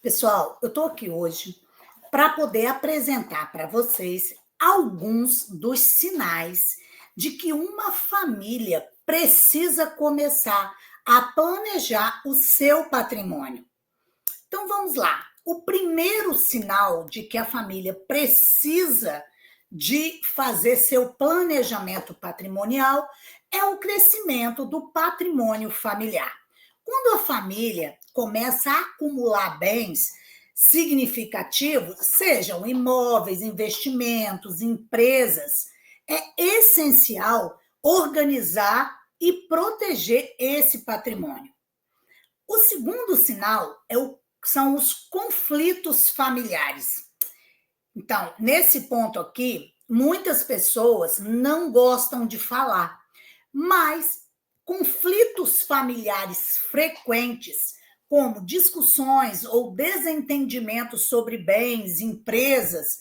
Pessoal, eu estou aqui hoje para poder apresentar para vocês alguns dos sinais de que uma família precisa começar a planejar o seu patrimônio. Então vamos lá. O primeiro sinal de que a família precisa de fazer seu planejamento patrimonial é o crescimento do patrimônio familiar. Quando a família começa a acumular bens significativos, sejam imóveis, investimentos, empresas, é essencial organizar e proteger esse patrimônio. O segundo sinal são os conflitos familiares. Então, nesse ponto aqui, muitas pessoas não gostam de falar, mas conflitos familiares frequentes, como discussões ou desentendimentos sobre bens, empresas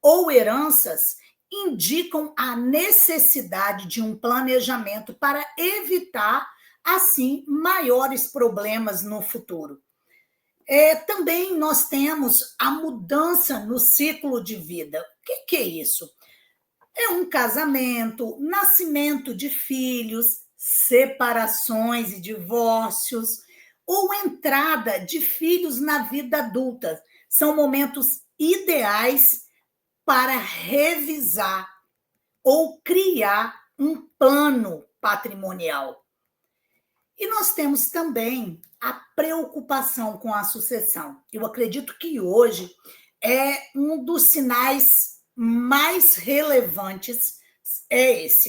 ou heranças, indicam a necessidade de um planejamento para evitar, assim, maiores problemas no futuro. Também nós temos a mudança no ciclo de vida. O que é isso? É um casamento, nascimento de filhos, separações e divórcios, ou entrada de filhos na vida adulta. São momentos ideais para revisar ou criar um plano patrimonial. E nós temos também a preocupação com a sucessão. Eu acredito que hoje é um dos sinais mais relevantes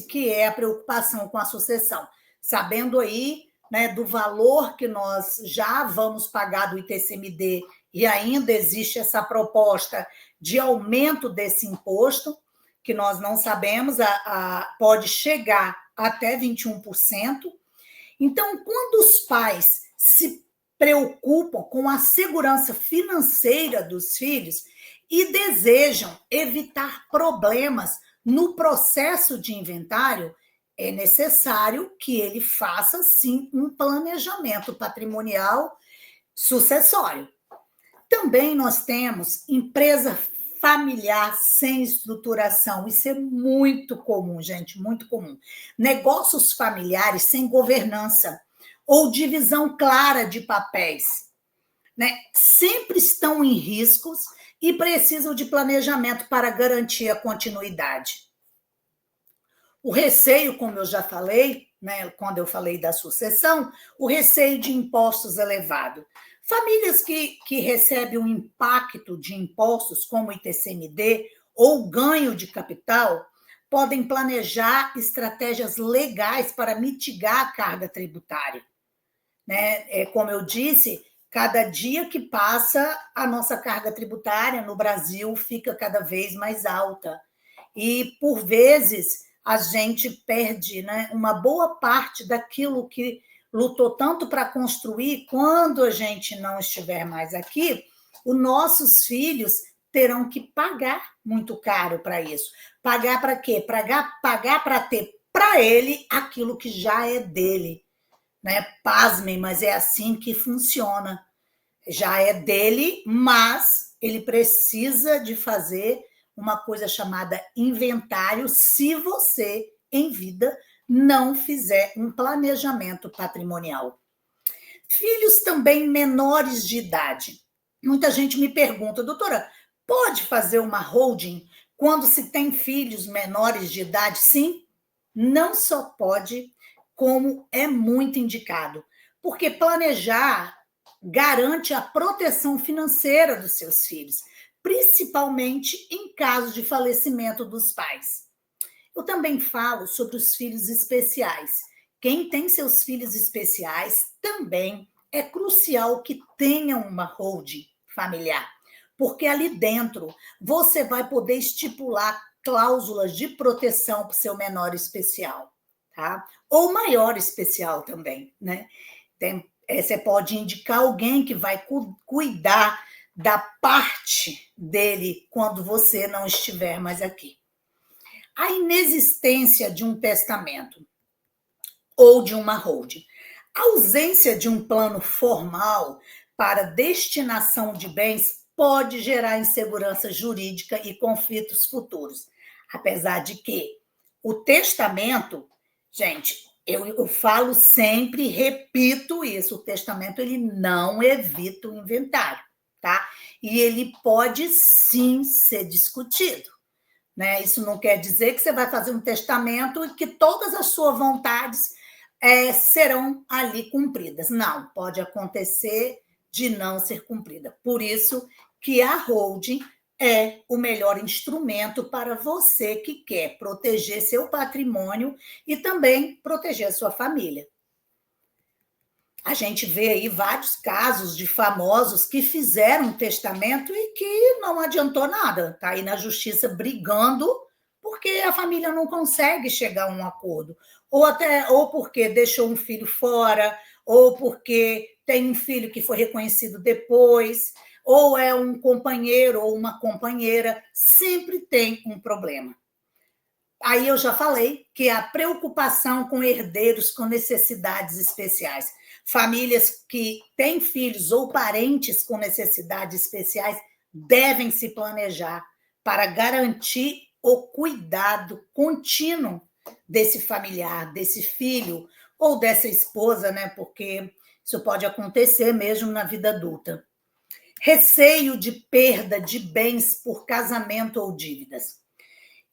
que é a preocupação com a sucessão. Sabendo aí, né, do valor que nós já vamos pagar do ITCMD e ainda existe essa proposta de aumento desse imposto, que nós não sabemos, pode chegar até 21%. Então, quando os pais se preocupam com a segurança financeira dos filhos e desejam evitar problemas no processo de inventário, é necessário que ele faça, sim, um planejamento patrimonial sucessório. Também nós temos empresa familiar sem estruturação. Isso é muito comum, gente, muito comum. Negócios familiares sem governança ou divisão clara de papéis, né? Sempre estão em riscos e precisam de planejamento para garantir a continuidade. O receio, como eu já falei, né, quando eu falei da sucessão, o receio de impostos elevado. Famílias que recebem um impacto de impostos, como o ITCMD, ou ganho de capital, podem planejar estratégias legais para mitigar a carga tributária. Né? Como eu disse, cada dia que passa, a nossa carga tributária no Brasil fica cada vez mais alta. E, por vezes, a gente perde, né, uma boa parte daquilo que lutou tanto para construir. Quando a gente não estiver mais aqui, os nossos filhos terão que pagar muito caro para isso. Pagar para quê? Pagar para ter para ele aquilo que já é dele. Né? Pasmem, mas é assim que funciona. Já é dele, mas ele precisa de fazer uma coisa chamada inventário se você, em vida, não fizer um planejamento patrimonial. Filhos também menores de idade. Muita gente me pergunta, doutora, pode fazer uma holding quando se tem filhos menores de idade? Sim, não só pode, como é muito indicado. Porque planejar garante a proteção financeira dos seus filhos, principalmente em caso de falecimento dos pais. Eu também falo sobre os filhos especiais. Quem tem seus filhos especiais também é crucial que tenham uma holding familiar, porque ali dentro você vai poder estipular cláusulas de proteção para o seu menor especial, tá? Ou maior especial também, né? Você pode indicar alguém que vai cuidar da parte dele quando você não estiver mais aqui. A inexistência de um testamento ou de uma holding. A ausência de um plano formal para destinação de bens pode gerar insegurança jurídica e conflitos futuros. Apesar de que o testamento, gente, eu falo sempre, repito isso, o testamento ele não evita o inventário, tá? E ele pode sim ser discutido, né? Isso não quer dizer que você vai fazer um testamento e que todas as suas vontades serão ali cumpridas. Não, pode acontecer de não ser cumprida. Por isso que a holding é o melhor instrumento para você que quer proteger seu patrimônio e também proteger a sua família. A gente vê aí vários casos de famosos que fizeram um testamento e que não adiantou nada. Está aí na justiça brigando porque a família não consegue chegar a um acordo. Ou porque deixou um filho fora, ou porque tem um filho que foi reconhecido depois, ou é um companheiro ou uma companheira, sempre tem um problema. Aí eu já falei que a preocupação com herdeiros com necessidades especiais. Famílias que têm filhos ou parentes com necessidades especiais devem se planejar para garantir o cuidado contínuo desse familiar, desse filho ou dessa esposa, né? Porque isso pode acontecer mesmo na vida adulta. Receio de perda de bens por casamento ou dívidas.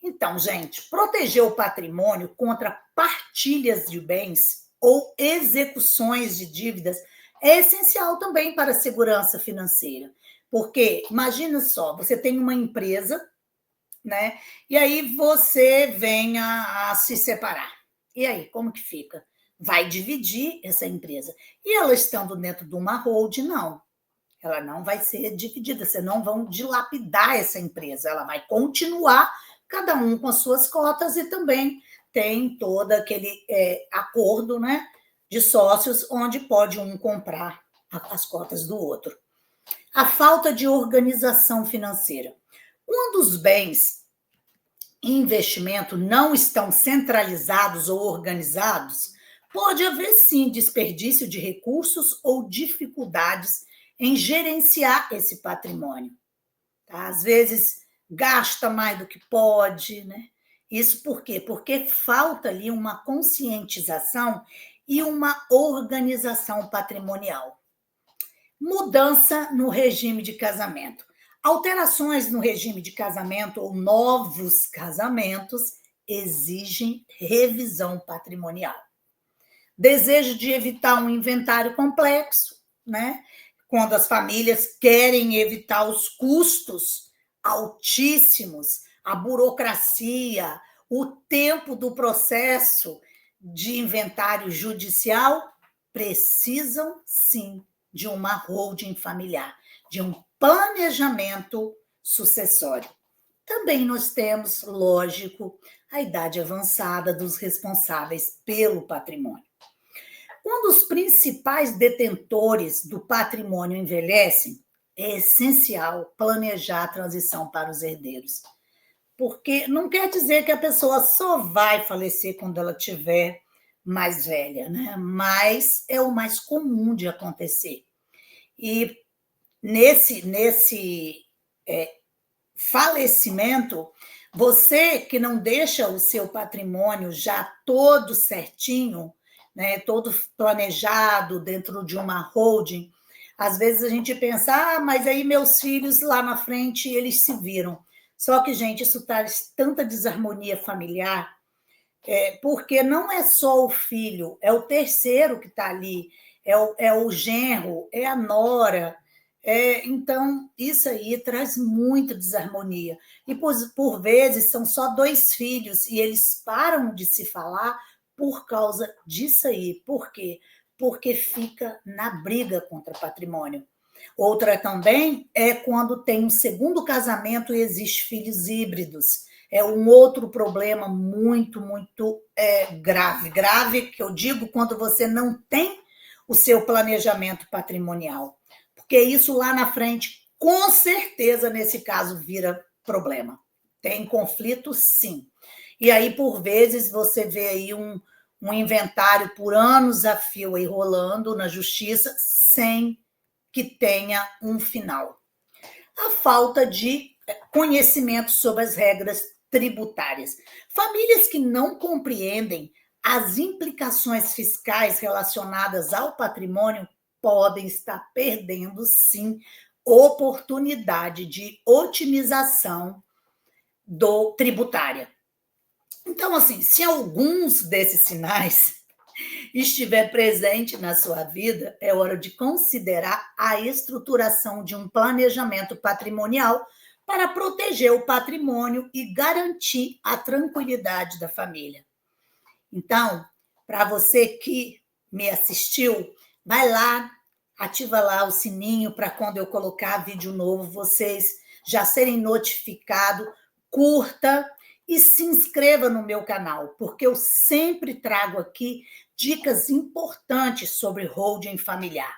Então, gente, proteger o patrimônio contra partilhas de bens ou execuções de dívidas é essencial também para a segurança financeira. Porque, imagina só, você tem uma empresa, né? E aí você vem a se separar. E aí, como que fica? Vai dividir essa empresa. E ela estando dentro de uma hold, não. Ela não vai ser dividida, vocês não vão dilapidar essa empresa, ela vai continuar, cada um com as suas cotas, e também tem todo aquele acordo, né, de sócios, onde pode um comprar as cotas do outro. A falta de organização financeira. Quando os bens e investimento não estão centralizados ou organizados, pode haver, sim, desperdício de recursos ou dificuldades em gerenciar esse patrimônio. Tá? Às vezes, gasta mais do que pode, né? Isso por quê? Porque falta ali uma conscientização e uma organização patrimonial. Mudança no regime de casamento. Alterações no regime de casamento ou novos casamentos exigem revisão patrimonial. Desejo de evitar um inventário complexo, né? Quando as famílias querem evitar os custos altíssimos, a burocracia, o tempo do processo de inventário judicial, precisam, sim, de uma holding familiar, de um planejamento sucessório. Também nós temos, lógico, a idade avançada dos responsáveis pelo patrimônio. Quando os principais detentores do patrimônio envelhecem, é essencial planejar a transição para os herdeiros. Porque não quer dizer que a pessoa só vai falecer quando ela tiver mais velha, né? Mas é o mais comum de acontecer. E nesse falecimento, você que não deixa o seu patrimônio já todo certinho, né, todo planejado dentro de uma holding, às vezes a gente pensa, mas aí meus filhos lá na frente, eles se viram. Só que, gente, isso traz tanta desarmonia familiar, porque não é só o filho, é o terceiro que está ali, é o genro, é a nora. Então, isso aí traz muita desarmonia. E, por vezes, são só 2 filhos e eles param de se falar por causa disso aí. Por quê? Porque fica na briga contra patrimônio. Outra também é quando tem um segundo casamento e existe filhos híbridos. É um outro problema muito, muito grave. Grave, que eu digo, quando você não tem o seu planejamento patrimonial. Porque isso lá na frente, com certeza, nesse caso, vira problema. Tem conflito, sim. E aí, por vezes, você vê aí um inventário por anos a fio aí rolando na justiça sem que tenha um final. A falta de conhecimento sobre as regras tributárias. Famílias que não compreendem as implicações fiscais relacionadas ao patrimônio podem estar perdendo, sim, oportunidade de otimização tributária. Então, assim, se alguns desses sinais estiver presente na sua vida, é hora de considerar a estruturação de um planejamento patrimonial para proteger o patrimônio e garantir a tranquilidade da família. Então, para você que me assistiu, vai lá, ativa lá o sininho para quando eu colocar vídeo novo, vocês já serem notificados, curta e se inscreva no meu canal, porque eu sempre trago aqui dicas importantes sobre holding familiar,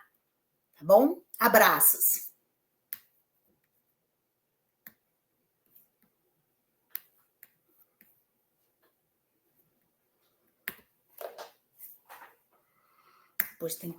tá bom? Abraços! Depois tem